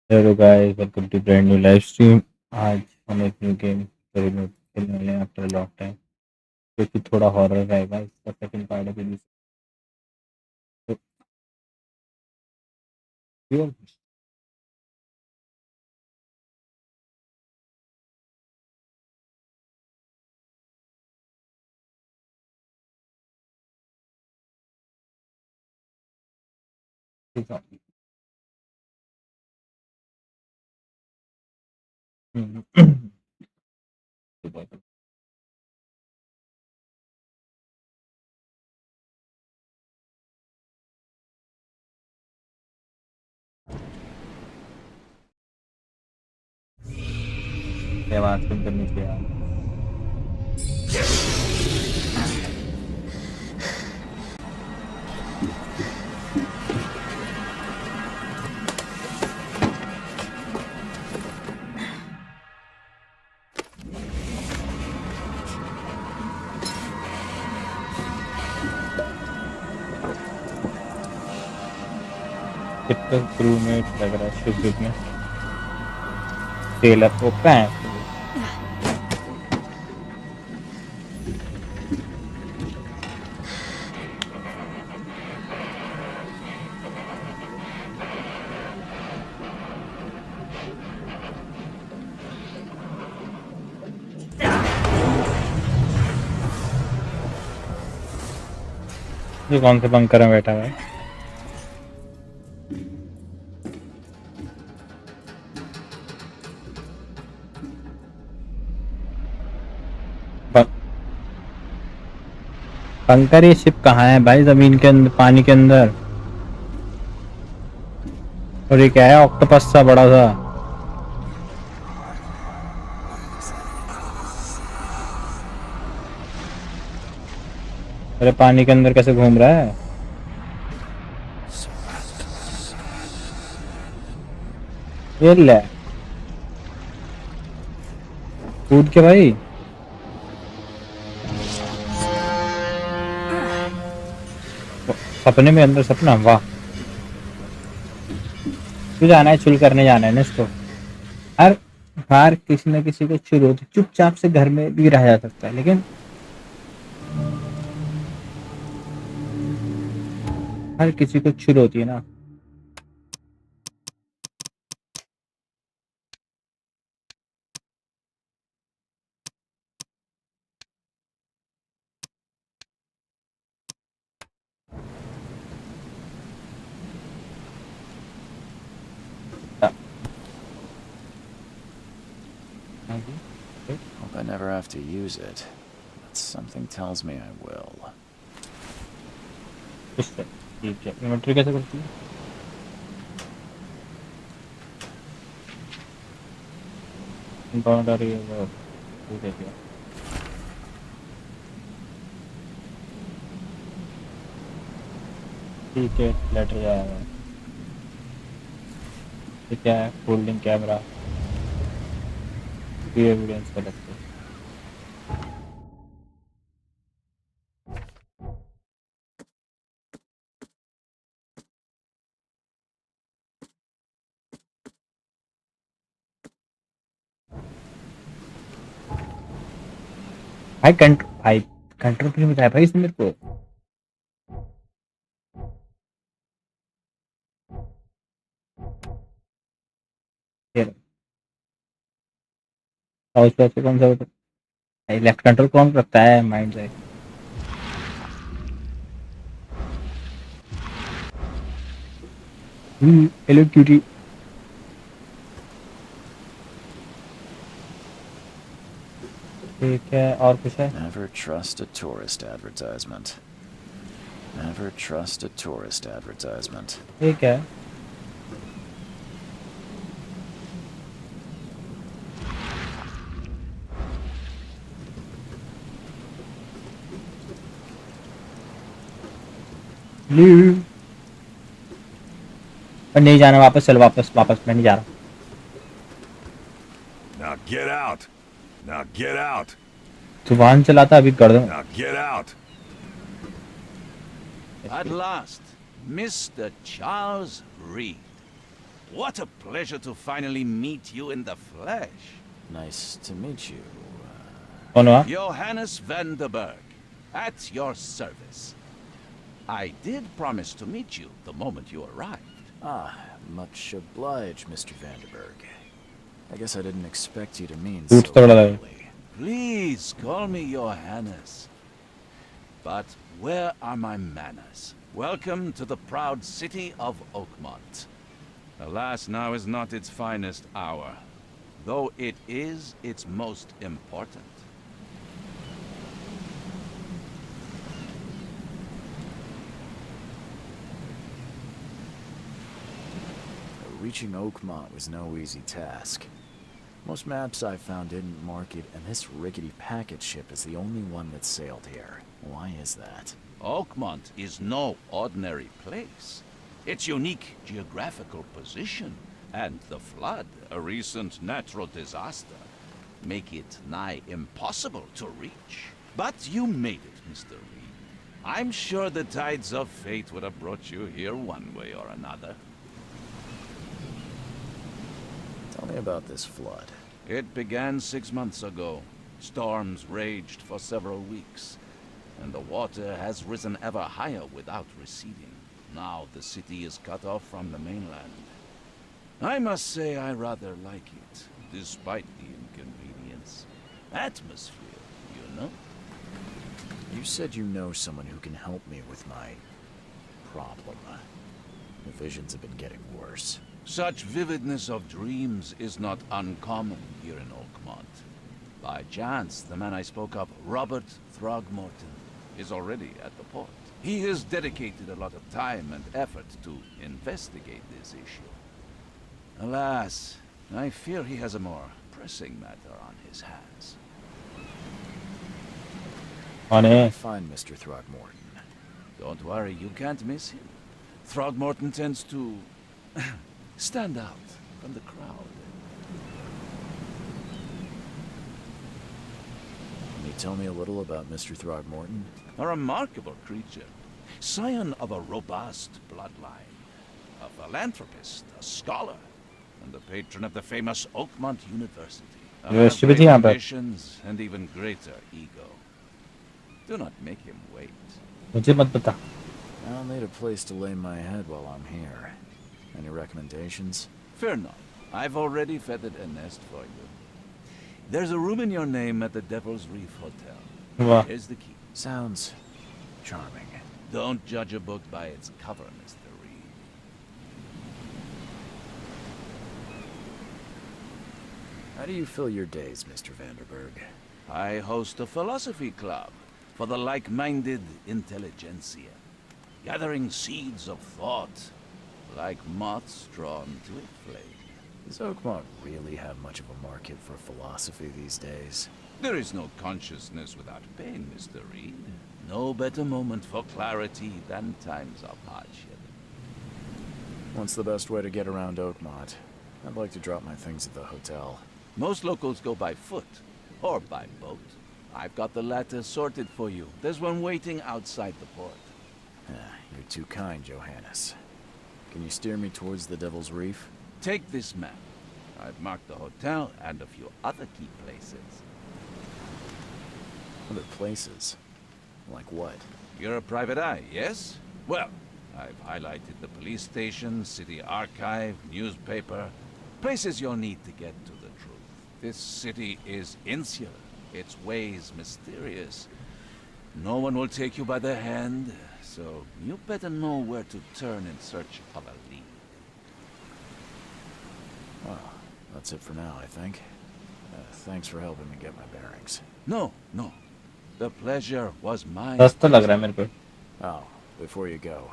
Hello guys, welcome to brand new live stream. आज हम एक न्यू गेम खेलने वाले हैं आफ्टर लॉन्ग टाइम, जो कि थोड़ा हॉरर रहेगा। इसका सेकंड पार्ट अभी नहीं। तो क्यों ठीक है। आवाज कम करनी चाहिए यार। कितना क्रू में लग रहा है शिप में टेलर को पैं ये कौन से बंकर में बैठा हुआ है? बंकर ये शिप कहाँ है भाई? जमीन के अंदर, पानी के अंदर। और ये क्या है? ऑक्टोपस सा बड़ा सा। अरे पानी के अंदर कैसे घूम रहा है? ये ले कूद के भाई। सपने में अंदर सपना, वाह। तू जाना है, चुल करने जाना है ना इसको। हर बार किसी न किसी को चुल होती, चुपचाप से घर में भी रह जा सकता है, लेकिन हर किसी को चुल होती है ना। Hope I never have to use it, but something tells me I will. ठीक है, इन्वेंटरी कैसे करती है? इंपाउंड आ रही है वो, ठीक है क्या? ठीक है, लेटर जाएगा। ये क्या है? फोल्डिंग कैमरा, ये एविडेंस का लगता है। भाई कंट्रोल क्यों बताया भाई इसने मेरे को? हाउस पे कौन सा बता? भाई लेफ्ट कंट्रोल कौन रखता है माइंड से? Hello cutie. ठीक है, और कुछ है? Never trust a tourist advertisement. Never trust a tourist advertisement. ठीक है। और नहीं जाना वापस, चल वापस वापस, मैं नहीं जा रहा। Now get out. Now get out. तू वाहन चलाता अभी कर दूं। Now get out. At last, Mr. Charles Reed. What a pleasure to finally meet you in the flesh. Nice to meet you. कौन हुआ? Johannes van der Berg, at your service. I did promise to meet you the moment you arrived. Much obliged, Mr. Vanderberg. I guess I didn't expect you to mean Oops, so तगड़ा लगा। early. Please call me Johannes. But where are my manners? Welcome to the proud city of Oakmont. Alas, now is not its finest hour, though it is its most important. Reaching Oakmont was no easy task. Most maps I found didn't mark it, and this rickety packet ship is the only one that sailed here. Why is that? Oakmont is no ordinary place. Its unique geographical position and the flood, a recent natural disaster, make it nigh impossible to reach. But you made it, Mr. Reed. I'm sure the tides of fate would have brought you here one way or another. Tell me about this flood. It began 6 months ago. Storms raged for several weeks, and the water has risen ever higher without receding. Now the city is cut off from the mainland. I must say I rather like it, despite the inconvenience. Atmosphere, you know? You said you know someone who can help me with my problem. The visions have been getting worse. Such vividness of dreams is not uncommon here in Oakmont. By chance, the man I spoke of, Robert Throgmorton, is already at the port. He has dedicated a lot of time and effort to investigate this issue. Alas, I fear he has a more pressing matter on his hands. कौन Find Mr. Throgmorton. Don't worry, you can't miss him. Throgmorton tends to stand out from the crowd. Can you tell me a little about Mr. Throgmorton? A remarkable creature, scion of a robust bloodline, a philanthropist, a scholar, and the patron of the famous Oakmont University. A man of University भी थी great यहाँ पर। ambitions and even greater ego. Do not make him wait. मुझे मत बता। I'll need a place to lay my head while I'm here. Any recommendations? Fear not. I've already feathered a nest for you. There's a room in your name at the Devil's Reef Hotel. वाह। Here's the key. Sounds charming. Don't judge a book by its cover, Mr. Reed. How do you fill your days, Mr. Vanderberg? I host a philosophy club for the like-minded intelligentsia, gathering seeds of thought like moths drawn to a flame. Does Oakmont really have much of a market for philosophy these days? There is no consciousness without pain, Mr. Reed. No better moment for clarity than times of hardship. What's the best way to get around Oakmont? I'd like to drop my things at the hotel. Most locals go by foot or by boat. I've got the latter sorted for you. There's one waiting outside the port. You're too kind, Johannes. Can you steer me towards the Devil's Reef? Take this map. I've marked the hotel and a few other key places. Other places? Like what? You're a private eye, yes? Well, I've highlighted the police station, city archive, newspaper, places you'll need to get to the truth. This city is insular, its ways mysterious. No one will take you by the hand, so you better know where to turn in search of a lead. Well, that's it for now, I think. Thanks for helping me get my bearings. No, no. The pleasure was mine. सस्ता लग रहा है मेरे को। Oh, before you go,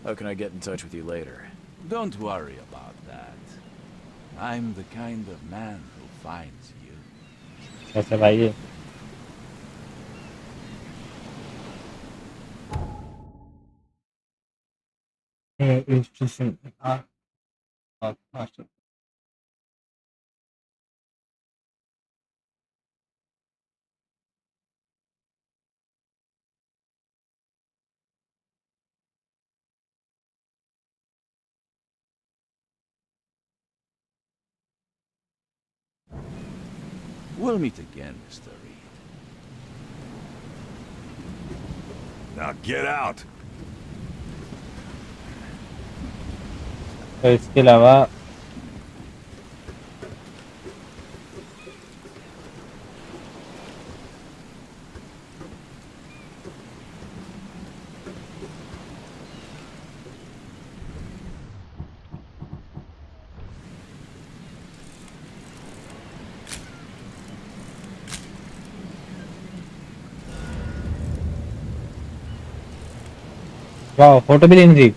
how can I get in touch with you later? Don't worry about that. I'm the kind of man who finds you. कैसे भाई ये? Institution हाँ We'll meet again, Mr. Reed. Now get out. तो इसके अलावा वाह photo भी लेनी थी।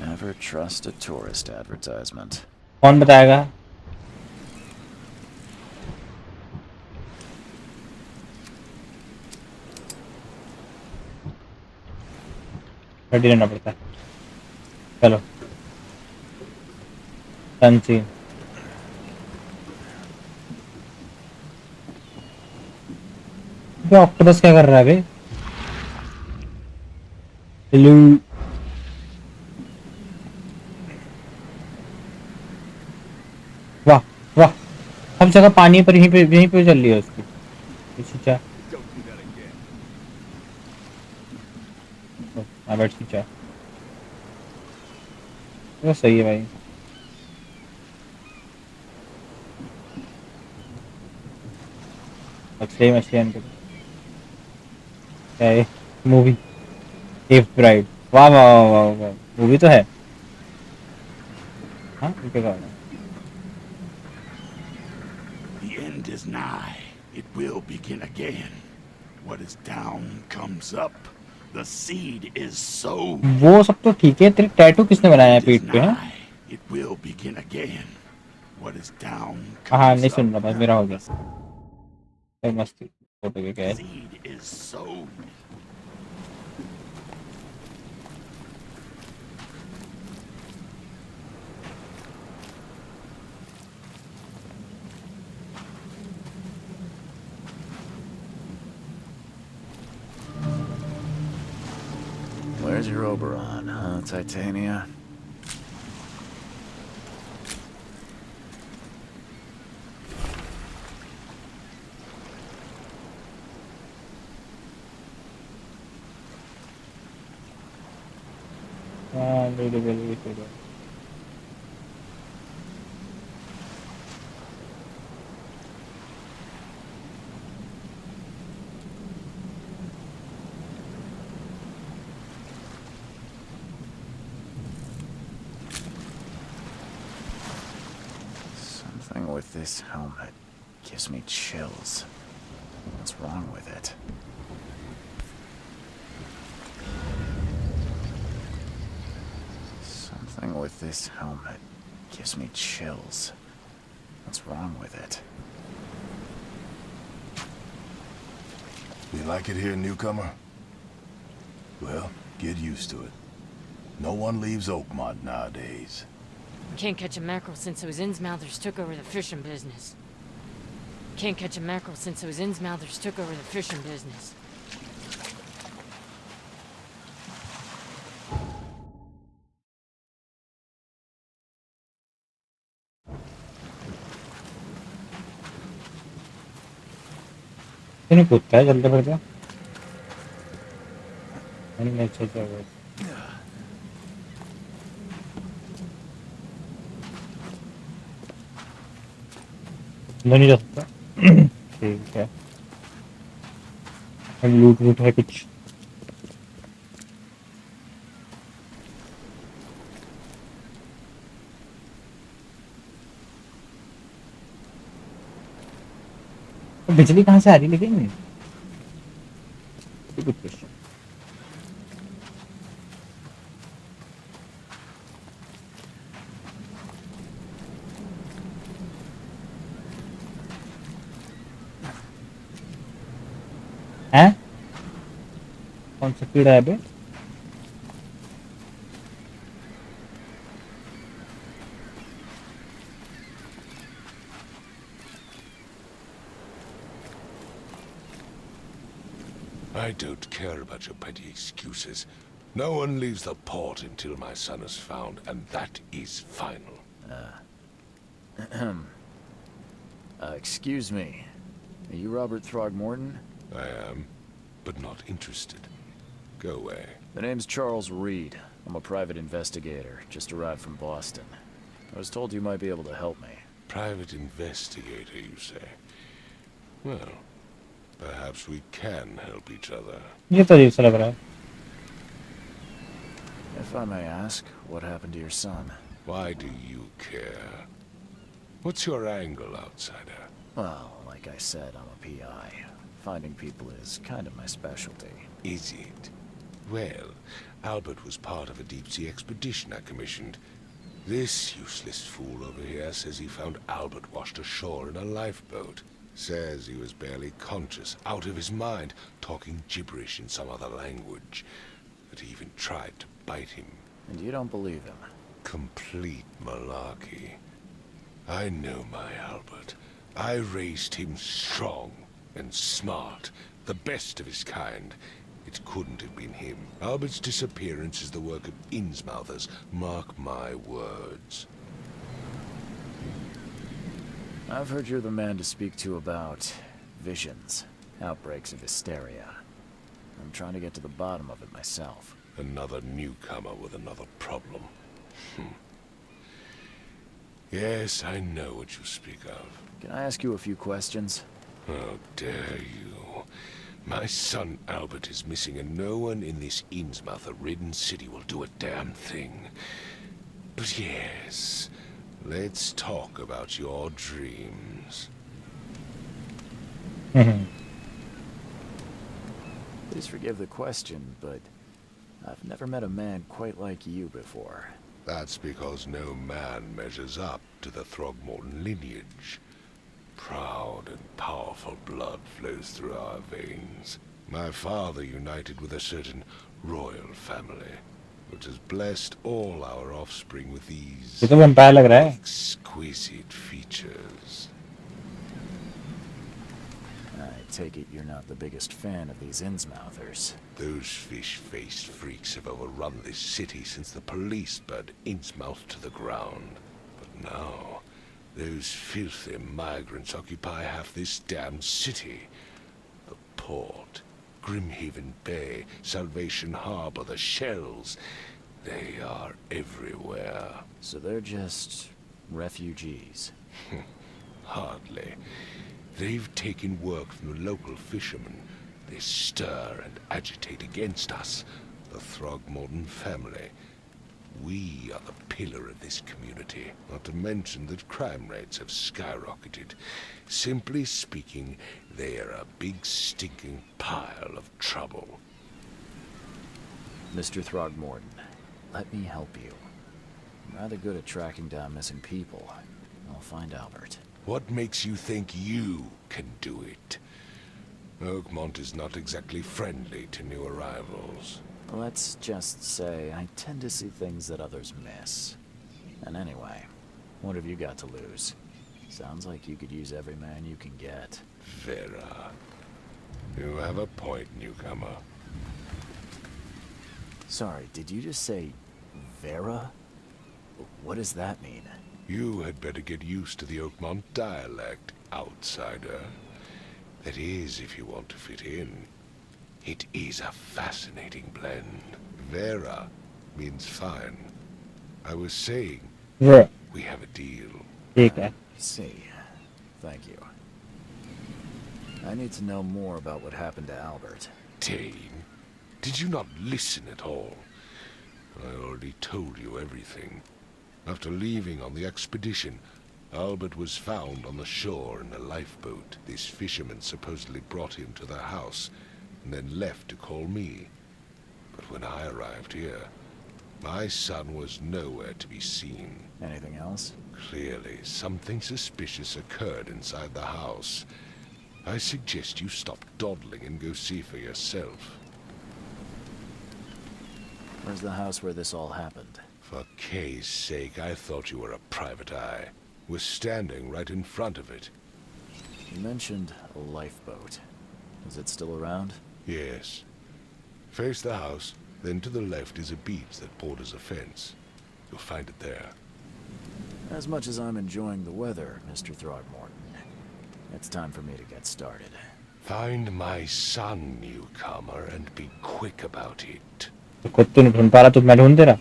Never trust a tourist advertisement. कौन बताएगा? रेडी रहना पड़ता है। चलो सनसी ऑक्टोपस क्या कर रहा है बे? हेलो वाह वाह सब जगह पानी पर यहीं पे चल रही है उसकी। खींचा बैठ खींचा वो सही है भाई। मछली मछली क्या है? Movie if bride. वाह वाह वाह वाह वाह मूवी तो है। हाँ क्या कहा? The end is nigh. It will begin again. What is down comes up. The seed is sown. वो सब तो ठीक है, तेरे टैटू किसने बनाया है It is पीठ पे? हैं? nigh. It will begin again. What is down हाँ comes नहीं सुन up. रहा बस मेरा हो गया। कोई मस्ती फोटो के क्या है? Seed is sown. Where's your Oberon, huh, Titania? हाँ ले Something with this helmet gives me chills. What's wrong with it? Something with this helmet gives me chills. What's wrong with it? You like it here, newcomer? Well, get used to it. No one leaves Oakmont nowadays. Can't catch a mackerel since those Innsmouthers took over the fishing business. Can't catch a mackerel since those Innsmouthers took over the fishing business. नहीं कूदता है जल्दी बढ़ जा। नहीं अच्छा अच्छा नहीं जा सकता। ठीक है लूट वूट है कुछ? बिजली कहाँ से आ रही लेकिन? Good question. हैं? कौन सा कीड़ा है बे? I don't care about your petty excuses. No one leaves the port until my son is found, and that is final. Excuse me. Are you Robert Throgmorton? I am, but not interested. Go away. The name's Charles Reed. I'm a private investigator, just arrived from Boston. I was told you might be able to help me. Private investigator, you say? Well, perhaps we can help each other. ये तो अजीब सा लग रहा है. If I may ask, what happened to your son? Why do you care? What's your angle, outsider? Well, like I said, I'm a PI. Finding people is kind of my specialty. Is it? Well, Albert was part of a deep-sea expedition I commissioned. This useless fool over here says he found Albert washed ashore in a lifeboat. Says he was barely conscious, out of his mind, talking gibberish in some other language. That he even tried to bite him. And you don't believe him? Complete malarkey. I know my Albert. I raised him strong and smart, the best of his kind. It couldn't have been him. Albert's disappearance is the work of Innsmouthers, mark my words. I've heard you're the man to speak to about visions, outbreaks of hysteria. I'm trying to get to the bottom of it myself. Another newcomer with another problem. Yes, I know what you speak of. Can I ask you a few questions? How dare you? My son Albert is missing, and no one in this Innsmouther-ridden city will do a damn thing. But yes, let's talk about your dreams. Please forgive the question, but I've never met a man quite like you before. That's because no man measures up to the Throgmorton lineage. Proud and powerful blood flows through our veins. My father united with a certain royal family, which has blessed all our offspring with these ये तो vampire लग रहा है. exquisite features. I take it you're not the biggest fan of these Innsmouthers. Those fish-faced freaks have overrun this city since the police burned Innsmouth to the ground. But now, those filthy migrants occupy half this damned city. The port, Grimhaven Bay, Salvation Harbor, the shells. They are everywhere. So they're just refugees. Hardly. They've taken work from the local fishermen. They stir and agitate against us, the Throgmorton family. We are the pillar of this community, not to mention that crime rates have skyrocketed. Simply speaking, they are a big stinking pile of trouble. Mr. Throgmorton, let me help you. I'm rather good at tracking down missing people. I'll find Albert. What makes you think you can do it? Oakmont is not exactly friendly to new arrivals. Let's just say I tend to see things that others miss. And anyway, what have you got to lose? Sounds like you could use every man you can get. Vera. You have a point, newcomer. Sorry, did you just say Vera? What does that mean? You had better get used to the Oakmont dialect, outsider. That is, if you want to fit in. It is a fascinating blend. Vera means fine. I was saying, Yeah. we have a deal. ठीक है. I see. Thank you. I need to know more about what happened to Albert. Dane, did you not listen at all? I already told you everything. After leaving on the expedition, Albert was found on the shore in a lifeboat. This fisherman supposedly brought him to their house, and then left to call me. But when I arrived here, my son was nowhere to be seen. Anything else? Clearly, something suspicious occurred inside the house. I suggest you stop dawdling and go see for yourself. Where's the house where this all happened? For Kay's sake, I thought you were a private eye. We're standing right in front of it. You mentioned a lifeboat. Is it still around? Yes. Face the house, then to the left is a beach that borders a fence. You'll find it there. As much as I'm enjoying the weather, Mr. Throgmorton, It's time for me to get started. Find my son, newcomer, and be quick about it. तो खुद तो नहीं ढूंढ पा रहा तो मैं ढूंढ दे रहा.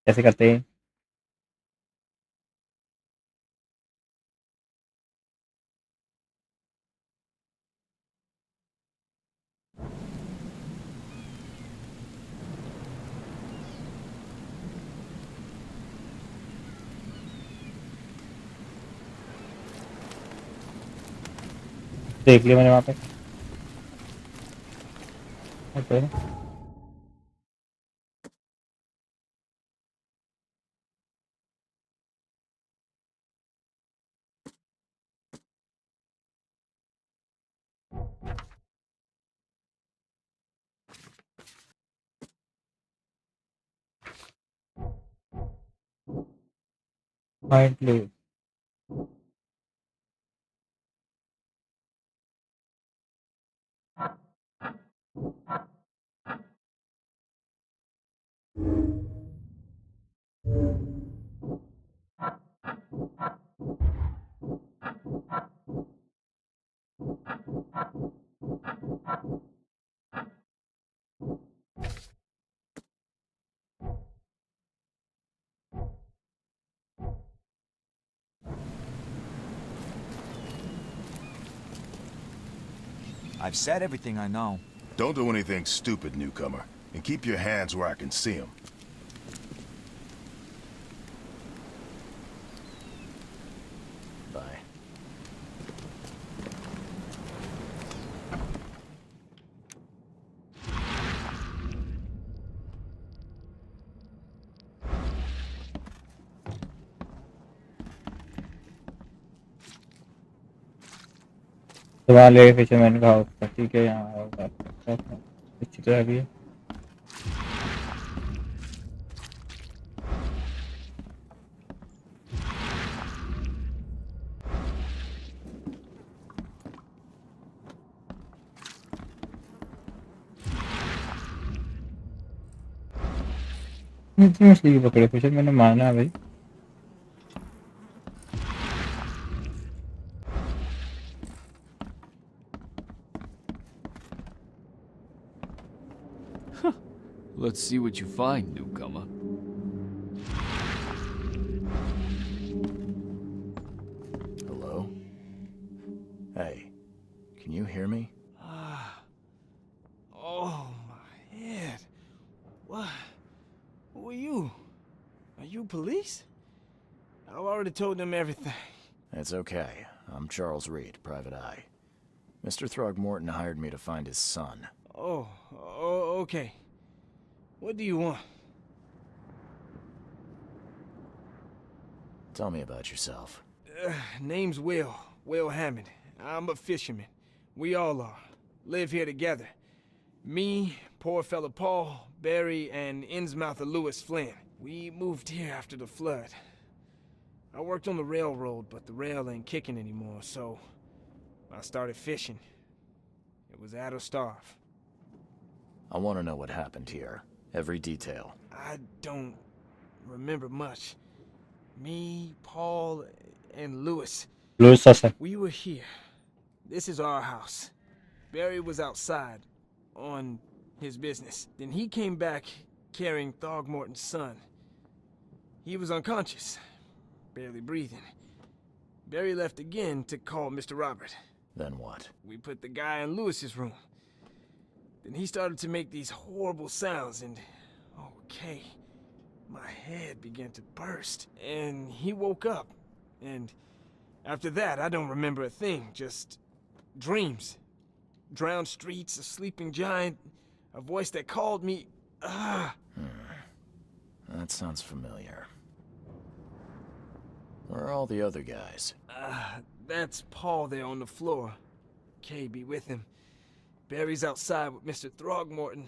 कैसे करते हैं? देख लिया मैंने वहाँ पे. Okay. Finally. I've said everything I know. Don't do anything stupid, newcomer. And keep your hands where I can see them. Bye. दबा ले फिशरमैन का हाउस. ठीक है यहाँ होगा. अच्छी तरह भी है. मछली की पकड़े फिशर मैंने माना भाई. Let's see what you find, newcomer. Hello? Hey, can you hear me? Oh, my head. What? Who are you? Are you police? I've already told them everything. It's okay. I'm Charles Reed, Private Eye. Mr. Throgmorton hired me to find his son. Oh, okay. What do you want? Tell me about yourself. Name's Will Hammond. I'm a fisherman. We all are. Live here together. Me, poor fella Paul, Barry, and Innsmouther Lewis Flynn. We moved here after the flood. I worked on the railroad, but the rail ain't kicking anymore, so I started fishing. It was add or starve. I want to know what happened here. Every detail. I don't remember much. Me, Paul, and Lewis. We were here. This is our house. Barry was outside on his business. Then he came back carrying Throgmorton's son. He was unconscious, barely breathing. Barry left again to call Mr. Robert. Then what? We put the guy in Lewis's room. Then he started to make these horrible sounds and, okay, my head began to burst. And he woke up. And after that, I don't remember a thing, just dreams. Drowned streets, a sleeping giant, a voice that called me. That sounds familiar. Where are all the other guys? That's Paul there on the floor. Kay be with him. Barry's outside with Mr. Throgmorton.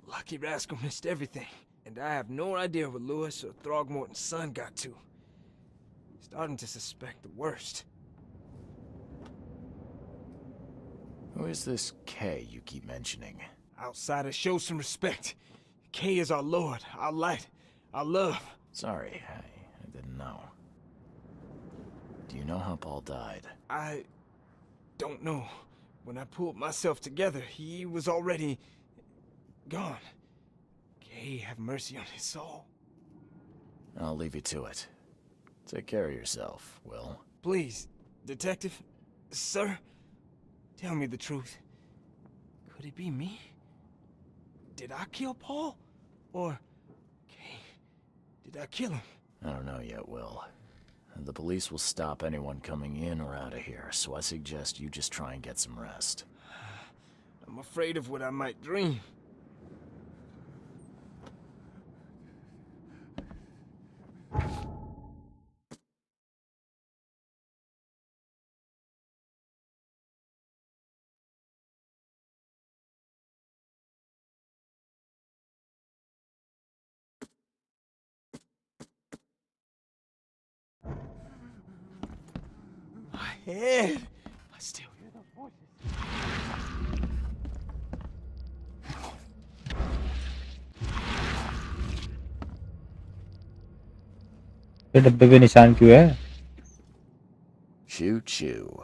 Lucky rascal missed everything. And I have no idea what Lewis or Throgmorton's son got to. Starting to suspect the worst. Who is this K you keep mentioning? Outsiders, show some respect. K is our lord, our light, our love. Sorry, I didn't know. Do you know how Paul died? I don't know. When I pulled myself together, he was already gone. K, have mercy on his soul. I'll leave you to it. Take care of yourself, Will. Please, detective, sir, tell me the truth. Could it be me? Did I kill Paul? Or, K, did I kill him? I don't know yet, Will. The police will stop anyone coming in or out of here, so I suggest you just try and get some rest. I'm afraid of what I might dream. My head! I still hear those voices. ये डब्बे पे निशान क्यों है? Choo choo.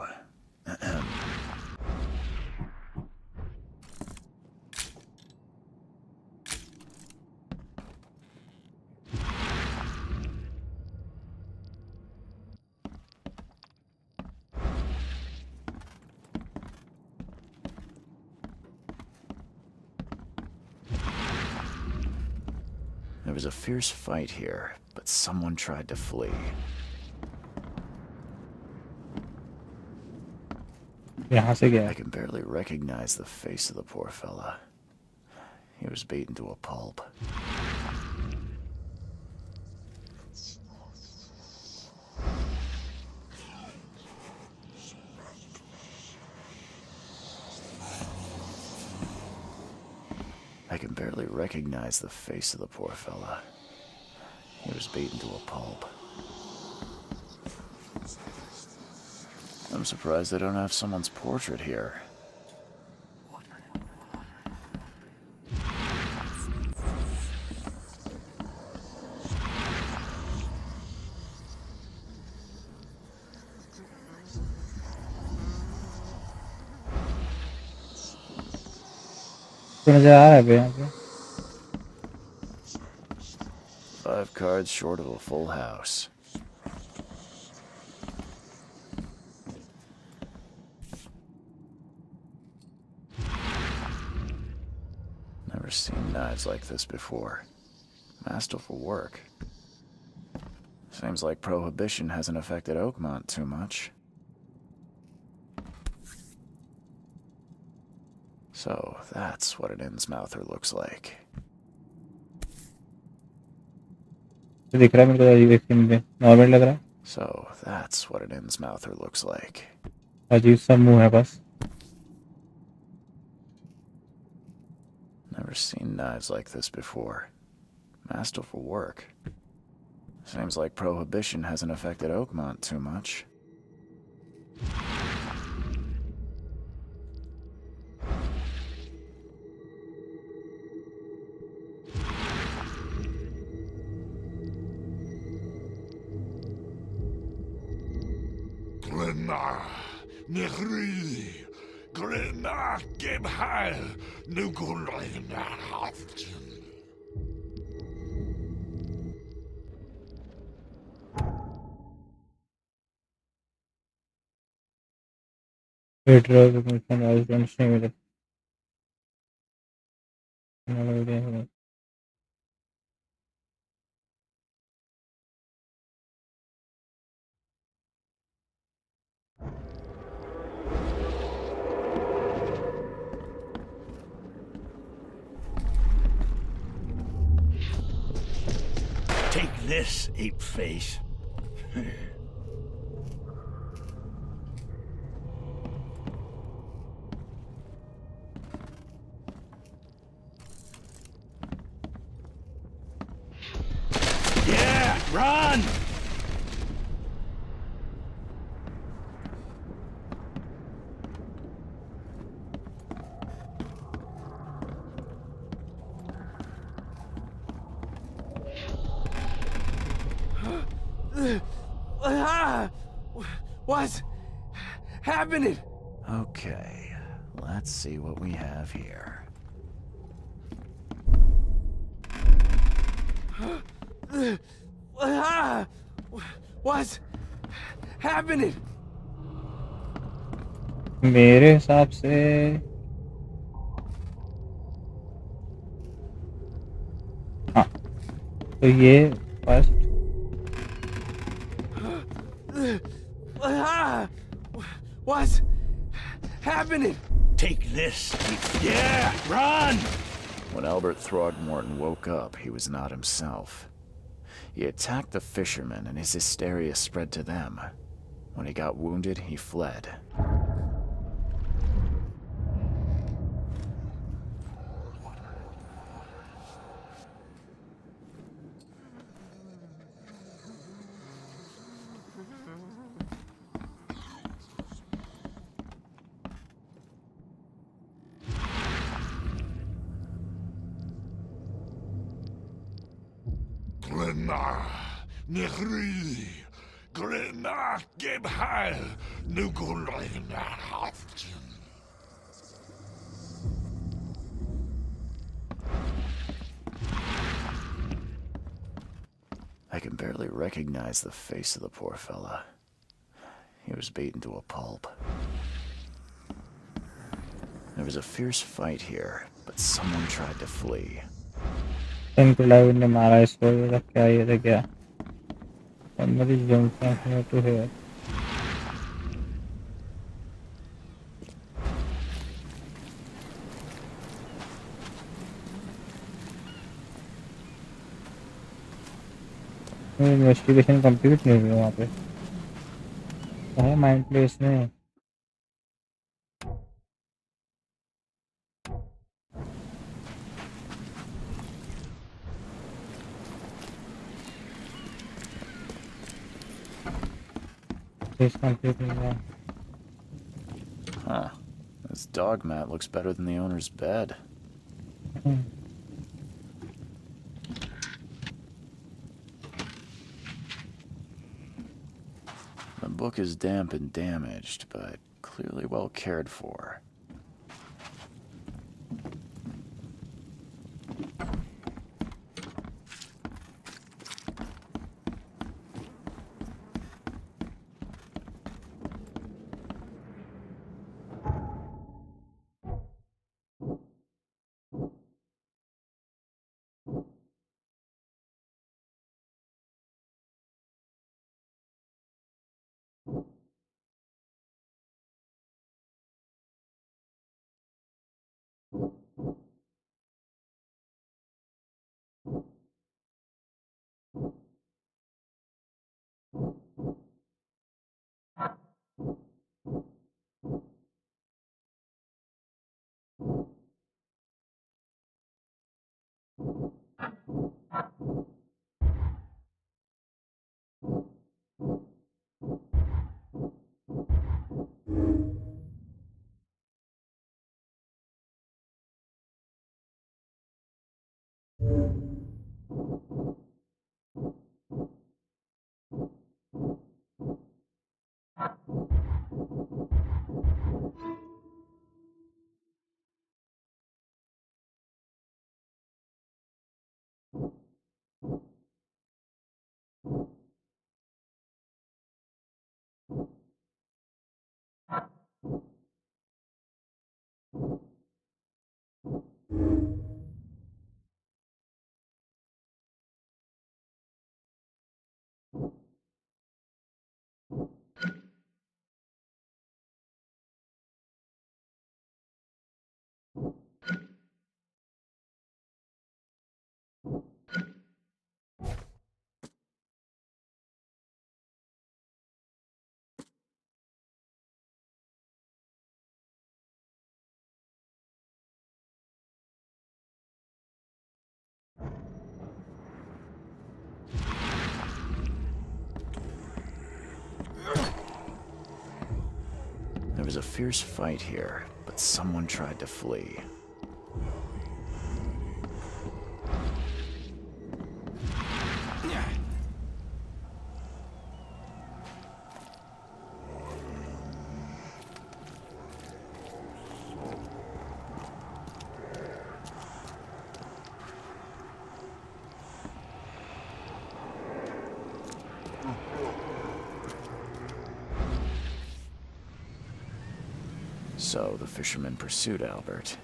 There was a fierce fight here, but someone tried to flee. यहाँ से गया? I can barely recognize the face of the poor fella. He was beaten to a pulp. I can barely recognize the face of the poor fella. He was beaten to a pulp. I'm surprised they don't have someone's portrait here. तो नजर आ रहा है यहाँ पे? 5 cards short of a full house. Never seen knives like this before. Masterful work. Seems like Prohibition hasn't affected Oakmont too much. So that's what an Innsmouther looks like. दिख रहा है मेरे को देखने में नॉर्मल लग रहा है. So that's what an Innsmouther looks like. अजीब सा मुंह है बस. Never seen knives like this before. Masterful work. Seems like Prohibition hasn't affected Oakmont too much. Glenna, Nehri, Glenna, Gebhal, Nugunlena, Hafton. Wait, I was understanding with it. Take this, ape face. Yeah, run! What's happening? Okay, let's see what we have here. What's happening? मेरे हिसाब से हाँ, तो ये first What's happening? Take this. Yeah, run! When Albert Throgmorton woke up, he was not himself. He attacked the fishermen, and his hysteria spread to them. When he got wounded, he fled. I can barely recognize the face of the poor fella. He was beaten to a pulp. There was a fierce fight here, but someone tried to flee. इनको live ने मारा इसको ये था क्या ये था क्या somebody jumped from here to here investigation complete नहीं हुई वहाँ पे है माइंड प्लेस में Huh. This dog mat looks better than the owner's bed. The book is damp and damaged, but clearly well cared for. There was a fierce fight here, but someone tried to flee. So the fisherman pursued Albert,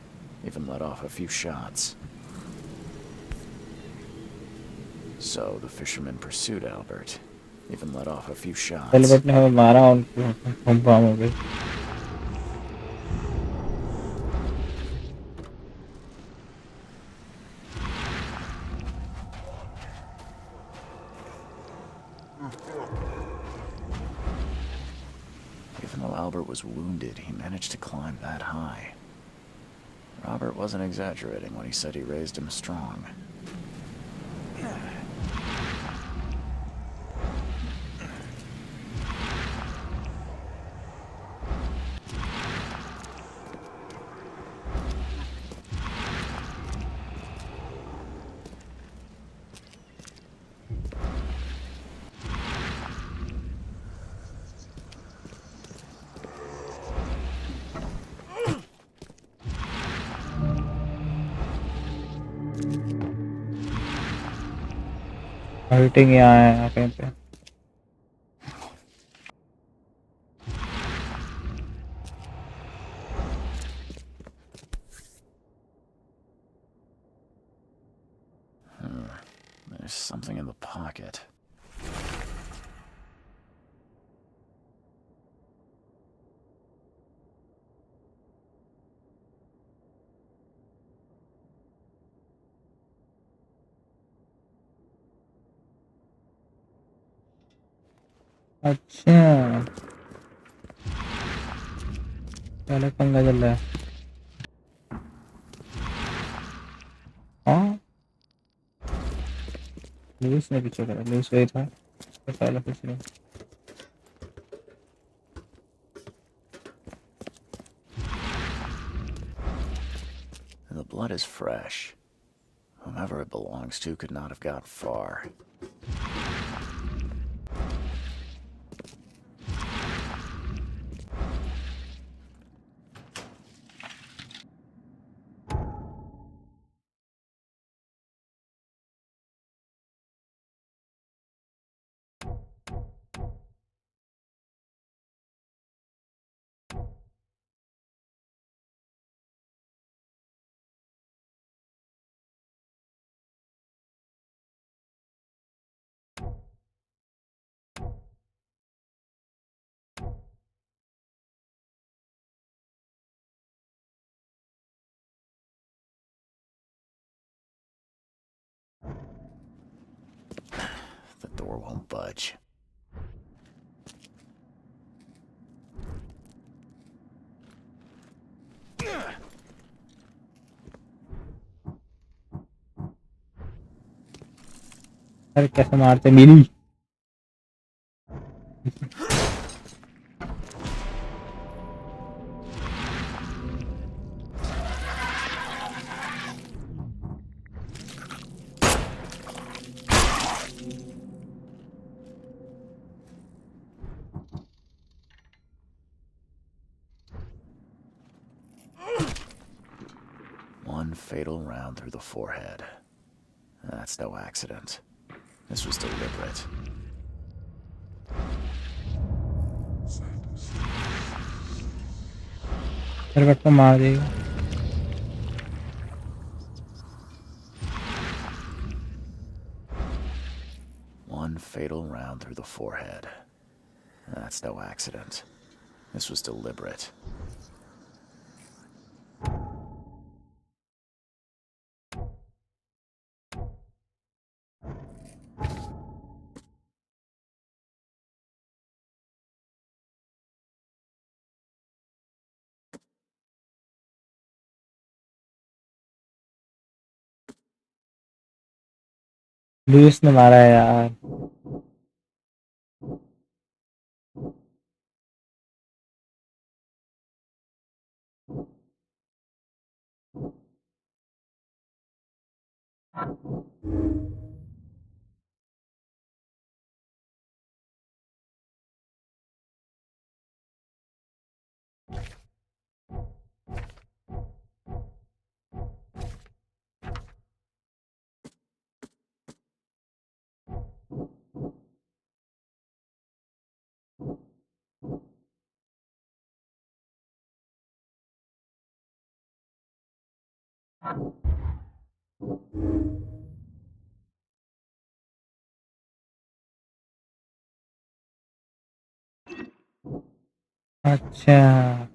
even let off a few shots. So the fisherman pursued Albert, even let off a few shots. Albert ने हमें मारा उनको हम farm हो गए. Even though Albert was wounded, he managed to climb that high. Robert wasn't exaggerating when he said he raised him strong. Hurting यहाँ है कहीं पे. There's something in the pocket. अच्छा पहले पंगा चल रहा है. हाँ लुइस ने पीछे करा. लुइस वही था तो पहले कुछ नहीं. The blood is fresh. Whomever it belongs to could not have got far. The door won't budge. अरे कैसे मारते मिली. One fatal round through the forehead. That's no accident. This was deliberate. मेरे बट को मार देगा. One fatal round through the forehead. That's no accident. This was deliberate. Lewis ने मारा है यार. अच्छा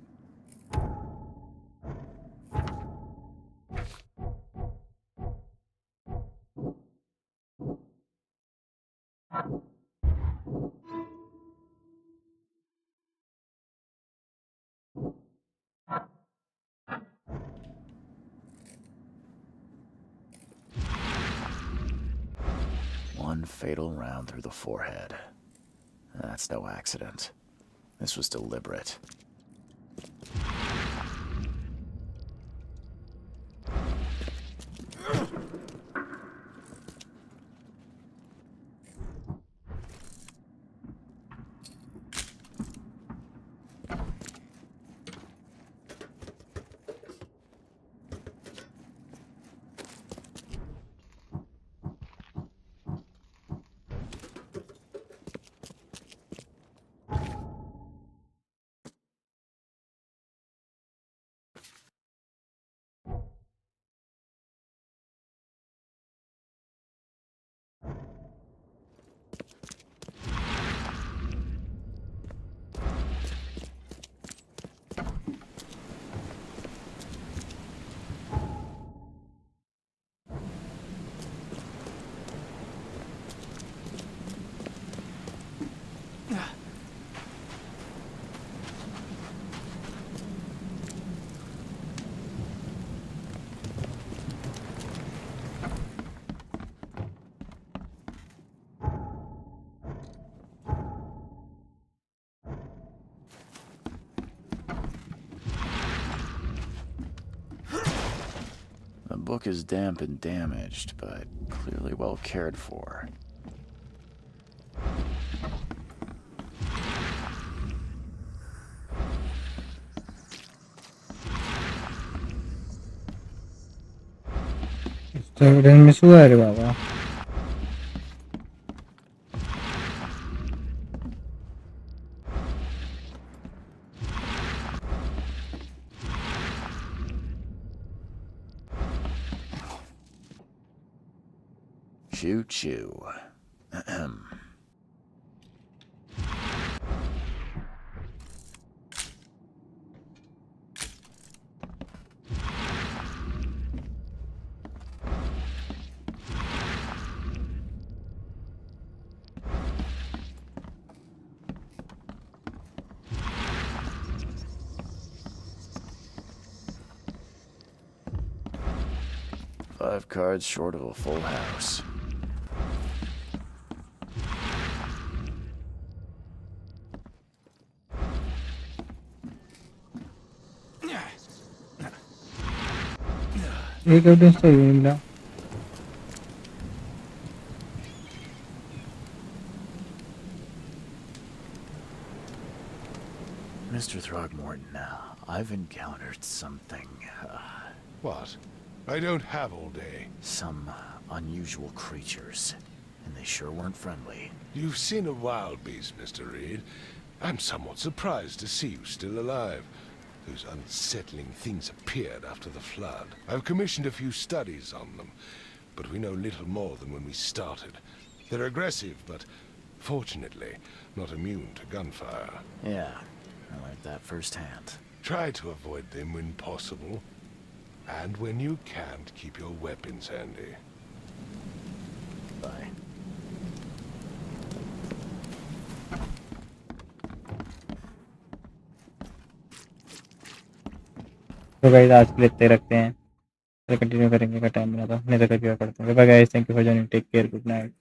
One fatal round through the forehead. That's no accident. This was deliberate. The book is damp and damaged, but clearly well cared for. में सुआ रे बाबा Choo choo. Ahem. 5 cards short of a full house. एक evidence तो ये मिला Mr. Throgmorton, I've encountered something. What? I don't have all day. Some unusual creatures, and they sure weren't friendly. You've seen a wild beast, Mr. Reed. I'm somewhat surprised to see you still alive. Those unsettling things appeared after the flood. I've commissioned a few studies on them, but we know little more than when we started. They're aggressive, but fortunately not immune to gunfire. Yeah, I learned that firsthand. Try to avoid them when possible. And when you can't, keep your weapons handy. Bye. तो guys आज के लिए इतने रखते हैं, फिर continue करेंगे का टाइम बना था नहीं तो कभी और करते हैं। Bye guys, thank you for joining, take care, good night.